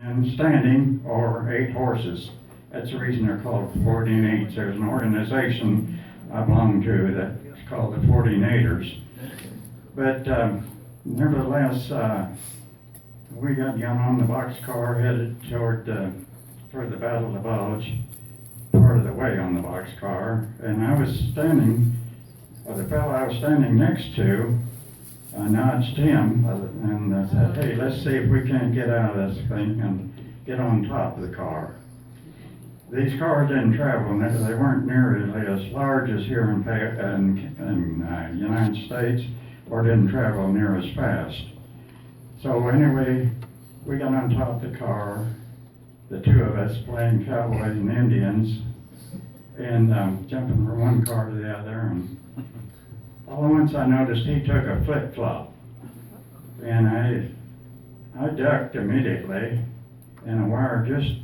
and standing or 8 horses. That's the reason they're called 14-8s. There's an organization I belong to that's called the 14-8ers. But nevertheless, we got on the boxcar headed toward the Battle of the Bulge, part of the way on the boxcar, and I was standing, the fellow I was standing next to nudged him and said, "Hey, let's see if we can't get out of this thing and get on top of the car." These cars didn't travel, and they weren't nearly as large as here in United States, or didn't travel near as fast. So anyway, we got on top of the car, the two of us playing cowboys and Indians, and jumping from one car to the other, and all at once I noticed he took a flip-flop, and I ducked immediately, and a wire just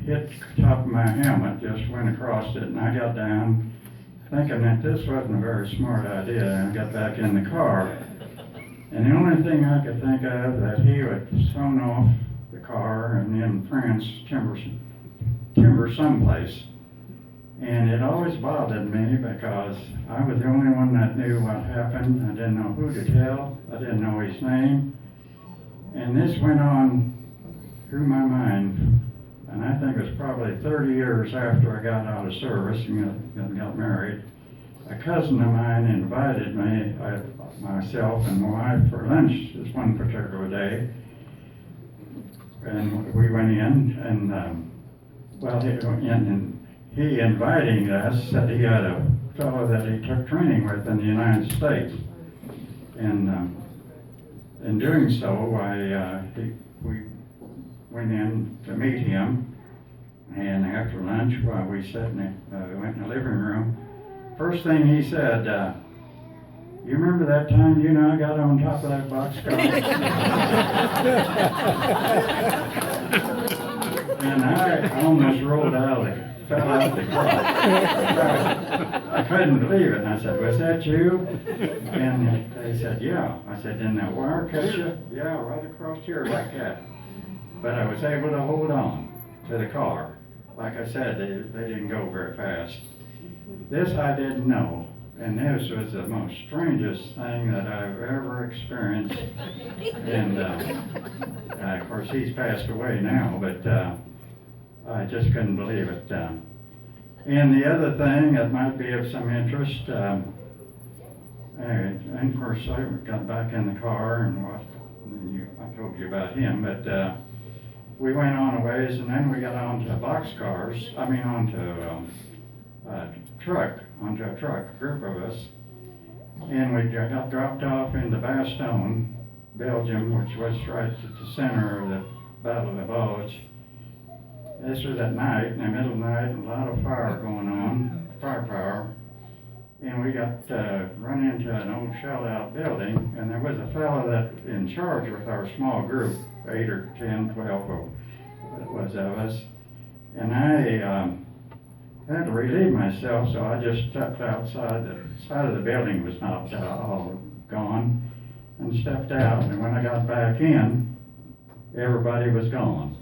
hit the top of my helmet, just went across it, and I got down thinking that this wasn't a very smart idea, and I got back in the car. And the only thing I could think of that he had thrown off the car and in France timber someplace. And it always bothered me because I was the only one that knew what happened. I didn't know who to tell. I didn't know his name. And this went on through my mind. And I think it was probably 30 years after I got out of service and got married. A cousin of mine invited me, myself and my wife, for lunch this one particular day. And we went in, and he inviting us said he had a fellow that he took training with in the United States. And in doing so, we went in to meet him, and after lunch, while we went in the living room, first thing he said, "You remember that time you and I got on top of that boxcar?" And I almost rolled fell out of the car. I couldn't believe it, and I said, "Was that you?" And they said, "Yeah." I said, "Didn't that wire catch you?" "Yeah, right across here like that." But I was able to hold on to the car. Like I said, they didn't go very fast. This I didn't know, and this was the most strangest thing that I've ever experienced. And of course, he's passed away now, but I just couldn't believe it. And the other thing that might be of some interest, and of course, I got back in the car and I told you about him, but we went on a ways, and then we got onto onto a truck, a group of us, and we got dropped off into Bastogne, Belgium, which was right at the center of the Battle of the Bulge. This was at night, in the middle of the night, and a lot of firepower, and we got run into an old shelled-out building, and there was a fellow that in charge with our small group, 8 or 10, 12 was of us, and I had to relieve myself, so I just stepped outside. The side of the building was not all gone, and stepped out, and when I got back in, everybody was gone.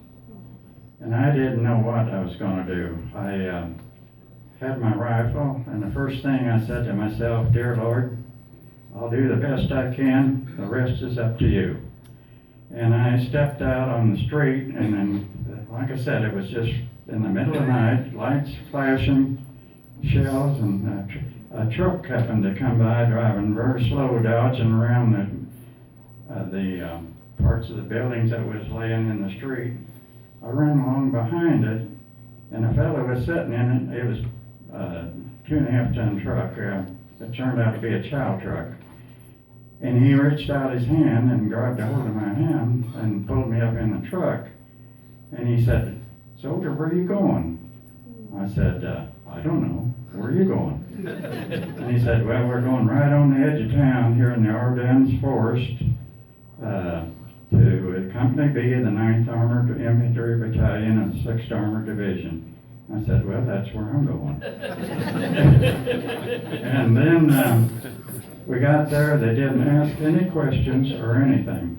And I didn't know what I was going to do. I had my rifle, and the first thing I said to myself, "Dear Lord, I'll do the best I can, the rest is up to you." And I stepped out on the street, and then, like I said, it was just in the middle of the night, lights flashing, shells, and a truck happened to come by driving very slow, dodging around the parts of the buildings that was laying in the street. I ran along behind it, and a fellow was sitting in it. It was a 2.5-ton truck. It turned out to be a chow truck. And he reached out his hand and grabbed a hold of my hand and pulled me up in the truck. And he said, "Soldier, where are you going?" I said, "I don't know. Where are you going?" And he said, "Well, we're going right on the edge of town here in the Ardennes Forest to Company B of the 9th Armored Infantry Battalion of the 6th Armored Division." I said, "Well, that's where I'm going." And then we got there. They didn't ask any questions or anything.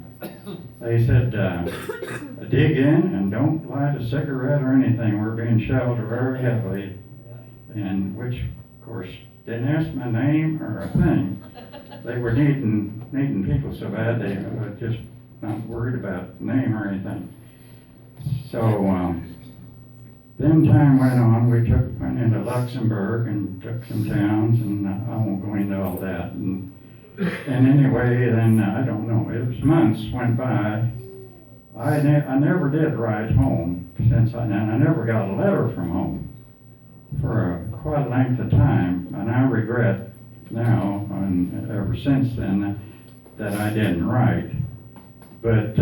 They said, dig in and don't light a cigarette or anything. We're being shelled very heavily. And which, of course, didn't ask my name or a thing. They were needing people so bad they were just not worried about name or anything. So then time went on. We went into Luxembourg and took some towns, and I won't go into all that. And anyway, then I don't know. It was months went by. I never did write home since I never got a letter from home for quite a length of time, and I regret now and ever since then that I didn't write. But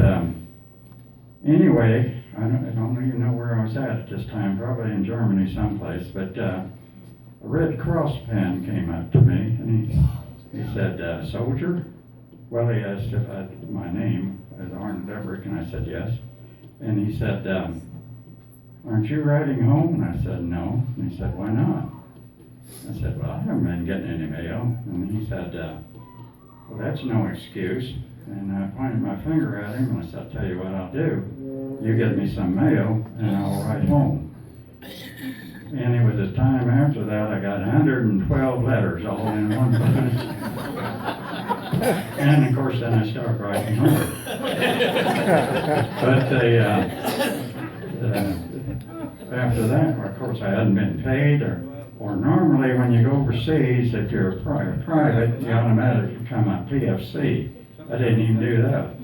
anyway, I don't even know where I was at this time, probably in Germany someplace, but a Red Cross pen came up to me, and he said, soldier? Well, he asked if my name was Arnold Durlock, and I said yes. And he said, aren't you writing home? And I said, no. And he said, why not? I said, well, I haven't been getting any mail. And he said, well, that's no excuse. And I pointed my finger at him, and I said, I'll tell you what I'll do. You get me some mail, and I'll write home. And it was a time after that I got 112 letters all in one place. And of course then I started writing home. But after that, of course I hadn't been paid, or normally when you go overseas, if you're private, you automatically become a PFC. I didn't even do that.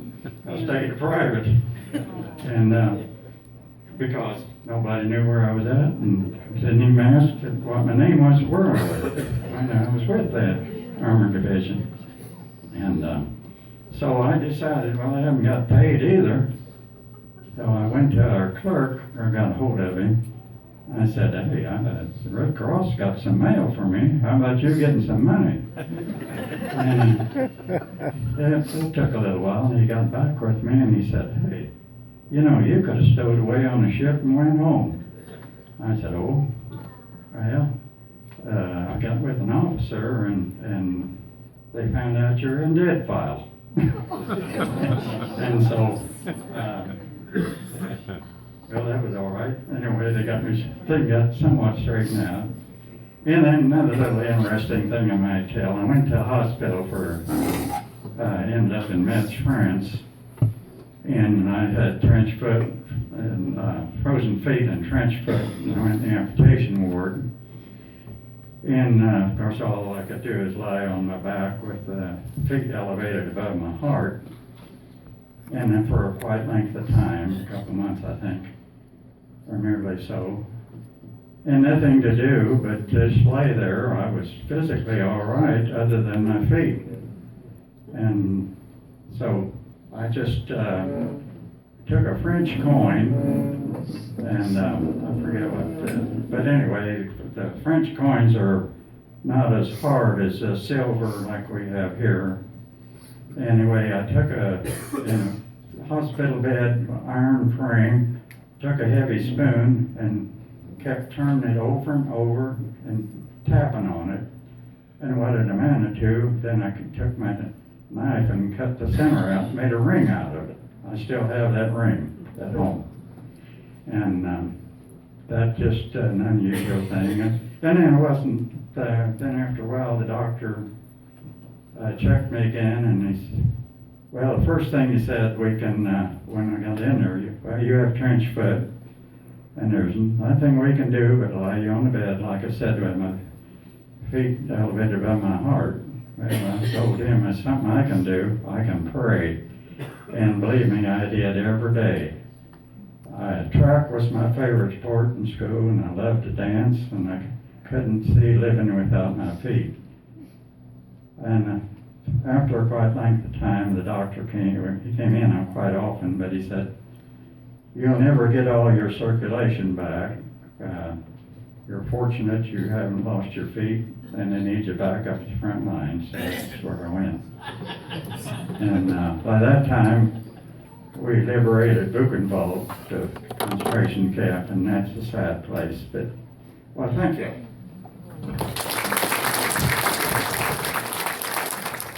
I stayed private. And because nobody knew where I was at, and didn't even ask what my name was, where I was. I was with that armored division. And so I decided, well, I haven't got paid either. So I went to our clerk, or got a hold of him. I said, hey, the Red Cross got some mail for me. How about you getting some money? And it took a little while, and he got back with me, and he said, hey, you know, you could have stowed away on the ship and went home. I said, oh, well, I got with an officer, and they found out you're in dead file. And so, well, that was all right. Anyway, they got somewhat straightened out. And then another little interesting thing I might tell. I went to a hospital ended up in Metz, France, and I had trench foot and frozen feet and trench foot, and I went in the amputation ward. And of course, all I could do is lie on my back with the feet elevated above my heart. And then for a quite length of time, a couple months, I think, or nearly so. And nothing to do but just lay there. I was physically all right, other than my feet. And so I just took a French coin, and I forget what, but anyway, the French coins are not as hard as silver like we have here. Anyway, I took in a hospital bed, iron frame, took a heavy spoon and kept turning it over and over and tapping on it. And what it amounted to, then I took my knife and cut the center out and made a ring out of it. I still have that ring at home. And that's just an unusual thing. And then it wasn't, then after a while the doctor checked me again, and he said, well, the first thing he said, we can, when I got in there, you have trench foot, and there's nothing we can do but lie you on the bed, like I said, with my feet elevated above my heart. Well, I told him, that's something I can do. I can pray. And believe me, I did every day. Track was my favorite sport in school, and I loved to dance, and I couldn't see living without my feet. And after quite length of time, the doctor he came in quite often, but he said, you'll never get all your circulation back. You're fortunate you haven't lost your feet, and they need you back up the front line. So that's where I went. And by that time, we liberated Buchenwald, the concentration camp, and that's a sad place. But, well, thank you.